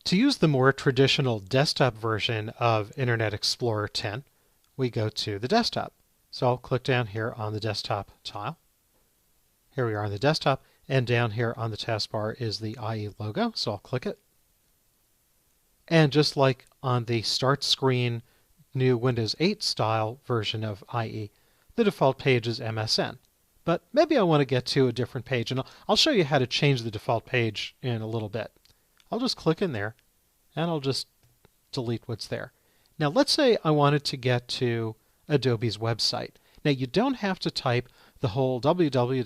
To use the more traditional desktop version of Internet Explorer 10, we go to the desktop. So I'll click down here on the desktop tile. Here we are on the desktop, and down here on the taskbar is the IE logo, so I'll click it. And just like on the start screen new Windows 8 style version of IE, the default page is MSN. But maybe I want to get to a different page, and I'll show you how to change the default page in a little bit. I'll just click in there, and I'll just delete what's there. Now let's say I wanted to get to Adobe's website. Now you don't have to type the whole www.adobe.com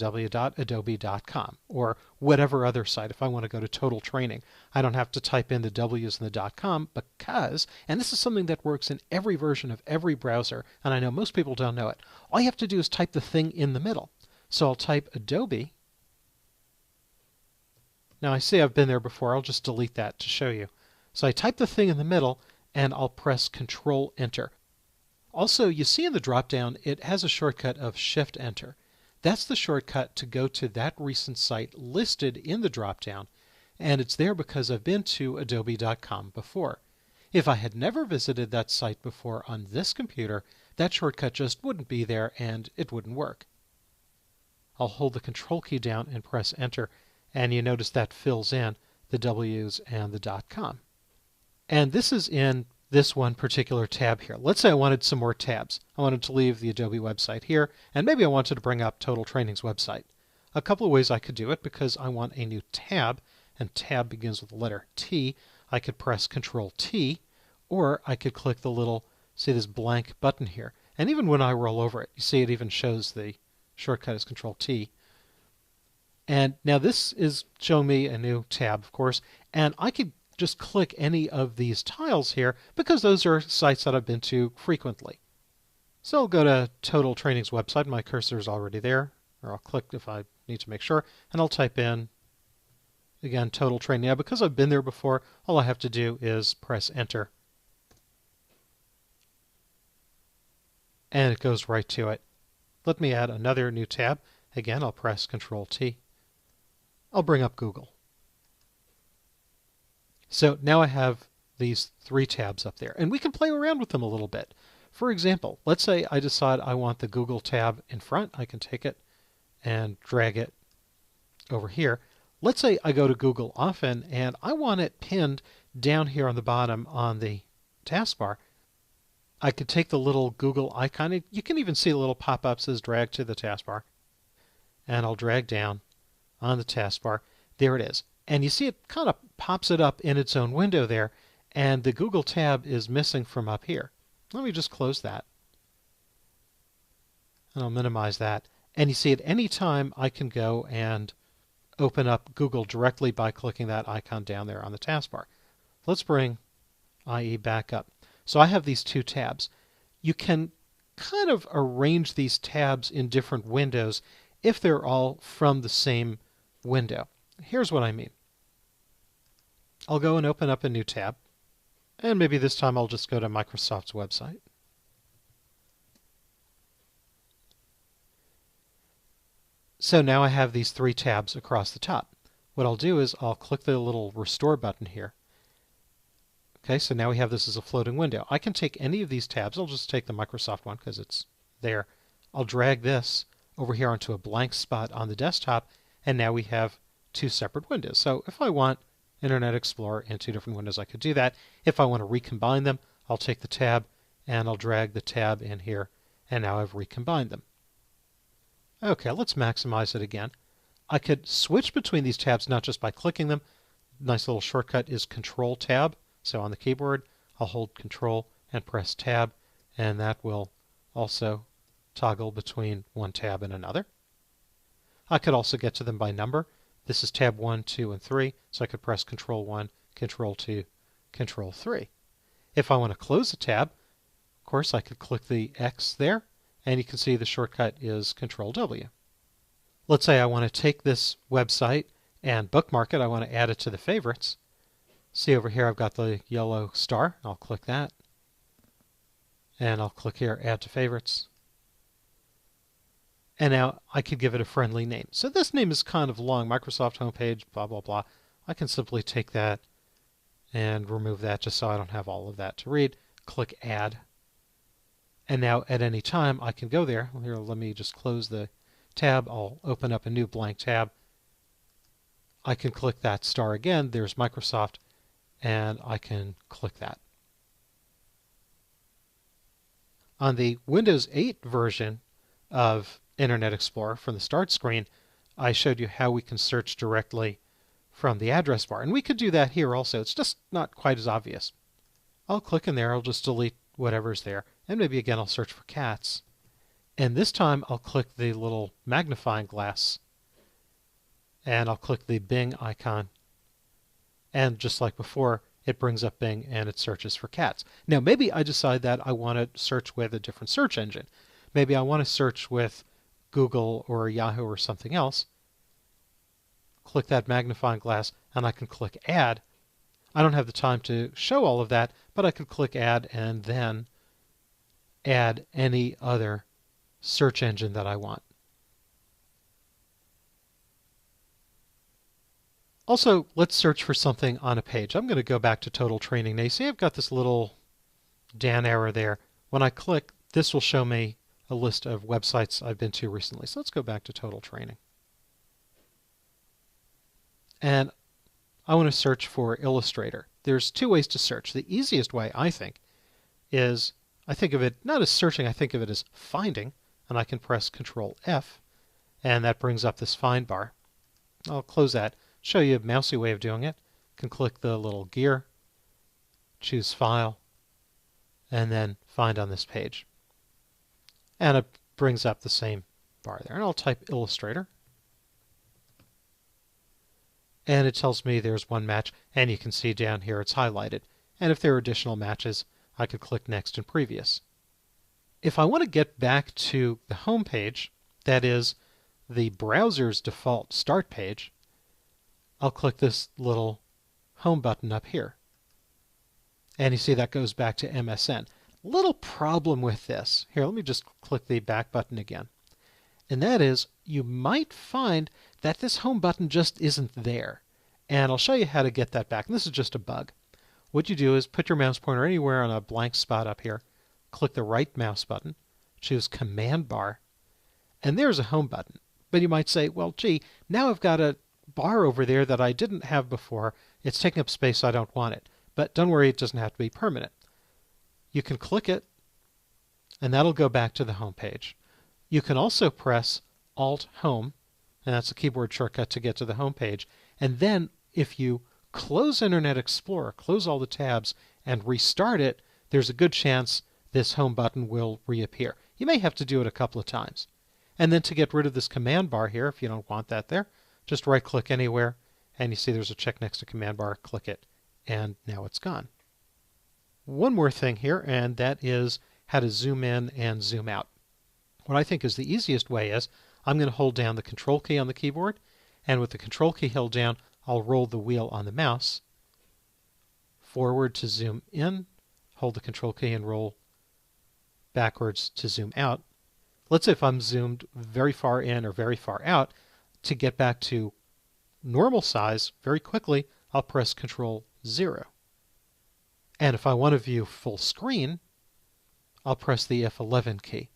or whatever other site. If I want to go to Total Training, I don't have to type in the W's and the .com because, and this is something that works in every version of every browser, and I know most people don't know it, all you have to do is type the thing in the middle. So I'll type Adobe. Now I see I've been there before. I'll just delete that to show you. So I type the thing in the middle, and I'll press Control Enter. Also, you see in the drop-down, it has a shortcut of Shift Enter. That's the shortcut to go to that recent site listed in the drop-down, and it's there because I've been to adobe.com before. If I had never visited that site before on this computer, that shortcut just wouldn't be there and it wouldn't work. I'll hold the Control key down and press Enter, and you notice that fills in the W's and the .com. And this is in this one particular tab here. Let's say I wanted some more tabs. I wanted to leave the Adobe website here, and maybe I wanted to bring up Total Training's website. A couple of ways I could do it because I want a new tab, and tab begins with the letter T. I could press Control T, or I could click the little, see this blank button here. And even when I roll over it, you see it even shows the shortcut is Control T. And now this is showing me a new tab, of course, and I could just click any of these tiles here because those are sites that I've been to frequently. So I'll go to Total Training's website. My cursor is already there, or I'll click if I need to make sure, and I'll type in, again, Total Training. Now, because I've been there before, all I have to do is press Enter. And it goes right to it. Let me add another new tab. Again, I'll press Control T. I'll bring up Google. So now I have these three tabs up there, and we can play around with them a little bit. For example, let's say I decide I want the Google tab in front. I can take it and drag it over here. Let's say I go to Google often, and I want it pinned down here on the bottom on the taskbar. I could take the little Google icon. You can even see a little pop-up says drag to the taskbar. And I'll drag down on the taskbar. There it is. And you see it kind of pops it up in its own window there, and the Google tab is missing from up here. Let me just close that. And I'll minimize that. And you see at any time I can go and open up Google directly by clicking that icon down there on the taskbar. Let's bring IE back up. So I have these two tabs. You can kind of arrange these tabs in different windows if they're all from the same window. Here's what I mean. I'll go and open up a new tab, and maybe this time I'll just go to Microsoft's website. So now I have these three tabs across the top. What I'll do is I'll click the little restore button here. Okay, so now we have this as a floating window. I can take any of these tabs. I'll just take the Microsoft one because it's there. I'll drag this over here onto a blank spot on the desktop, and now we have two separate windows. So if I want Internet Explorer in two different windows, I could do that. If I want to recombine them, I'll take the tab and I'll drag the tab in here, and now I've recombined them. Okay, let's maximize it again. I could switch between these tabs not just by clicking them. Nice little shortcut is Control Tab. So on the keyboard, I'll hold Control and press Tab, and that will also toggle between one tab and another. I could also get to them by number. This is tab 1, 2, and 3, so I could press Control 1, Control 2, Control 3. If I want to close a tab, of course, I could click the X there, and you can see the shortcut is Control W. Let's say I want to take this website and bookmark it. I want to add it to the favorites. See over here I've got the yellow star. I'll click that. And I'll click here, Add to Favorites. And now I could give it a friendly name. So this name is kind of long, Microsoft homepage, blah, blah, blah. I can simply take that and remove that just so I don't have all of that to read. Click Add. And now at any time I can go there. Here, let me just close the tab. I'll open up a new blank tab. I can click that star again. There's Microsoft, and I can click that. On the Windows 8 version of Internet Explorer from the Start screen, I showed you how we can search directly from the address bar. And we could do that here also. It's just not quite as obvious. I'll click in there. I'll just delete whatever's there. And maybe again I'll search for cats. And this time I'll click the little magnifying glass. And I'll click the Bing icon. And just like before, it brings up Bing and it searches for cats. Now maybe I decide that I want to search with a different search engine. Maybe I want to search with Google or Yahoo or something else. Click that magnifying glass and I can click Add. I don't have the time to show all of that, but I could click Add and then add any other search engine that I want. Also, let's search for something on a page. I'm going to go back to Total Training. Now you see I've got this little down arrow there. When I click, this will show me a list of websites I've been to recently. So let's go back to Total Training. And I want to search for Illustrator. There's two ways to search. The easiest way, I think, is I think of it not as searching, I think of it as finding. And I can press Control F, and that brings up this find bar. I'll close that. Show you a mousy way of doing it. You can click the little gear, choose File, and then Find on this page. And it brings up the same bar there. And I'll type Illustrator. And it tells me there's one match, and you can see down here it's highlighted. And if there are additional matches, I could click Next and Previous. If I want to get back to the home page, that is the browser's default start page, I'll click this little home button up here. And you see that goes back to MSN. Little problem with this. Here, let me just click the back button again. And that is, you might find that this home button just isn't there. And I'll show you how to get that back. And this is just a bug. What you do is put your mouse pointer anywhere on a blank spot up here. Click the right mouse button. Choose Command Bar. And there's a home button. But you might say, well, gee, now I've got a bar over there that I didn't have before. It's taking up space, so I don't want it. But don't worry, it doesn't have to be permanent. You can click it, and that'll go back to the home page. You can also press Alt-Home, and that's a keyboard shortcut to get to the home page. And then if you close Internet Explorer, close all the tabs, and restart it, there's a good chance this home button will reappear. You may have to do it a couple of times. And then to get rid of this command bar here, if you don't want that there, just right-click anywhere, and you see there's a check next to command bar, click it, and now it's gone. One more thing here, and that is how to zoom in and zoom out. What I think is the easiest way is I'm going to hold down the Control key on the keyboard, and with the Control key held down, I'll roll the wheel on the mouse forward to zoom in, hold the Control key and roll backwards to zoom out. Let's say if I'm zoomed very far in or very far out, to get back to normal size very quickly, I'll press Control 0. And if I want to view full screen, I'll press the F11 key.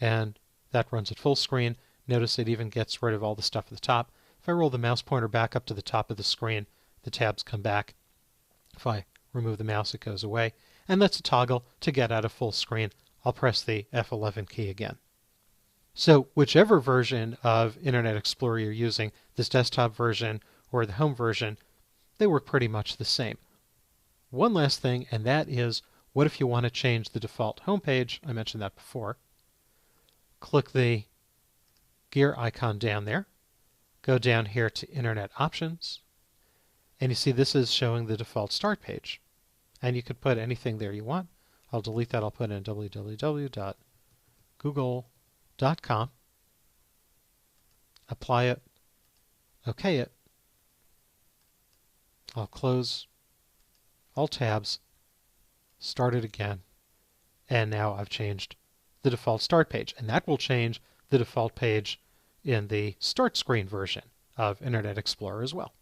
And that runs at full screen. Notice it even gets rid of all the stuff at the top. If I roll the mouse pointer back up to the top of the screen, the tabs come back. If I remove the mouse, it goes away. And that's a toggle to get out of full screen. I'll press the F11 key again. So whichever version of Internet Explorer you're using, this desktop version or the home version, they work pretty much the same. One last thing, and that is, what if you want to change the default home page? I mentioned that before. Click the gear icon down there. Go down here to Internet Options. And you see this is showing the default start page. And you could put anything there you want. I'll delete that. I'll put in www.google.com. Apply it. OK it. I'll close all tabs, start it again, and now I've changed the default start page. And that will change the default page in the start screen version of Internet Explorer as well.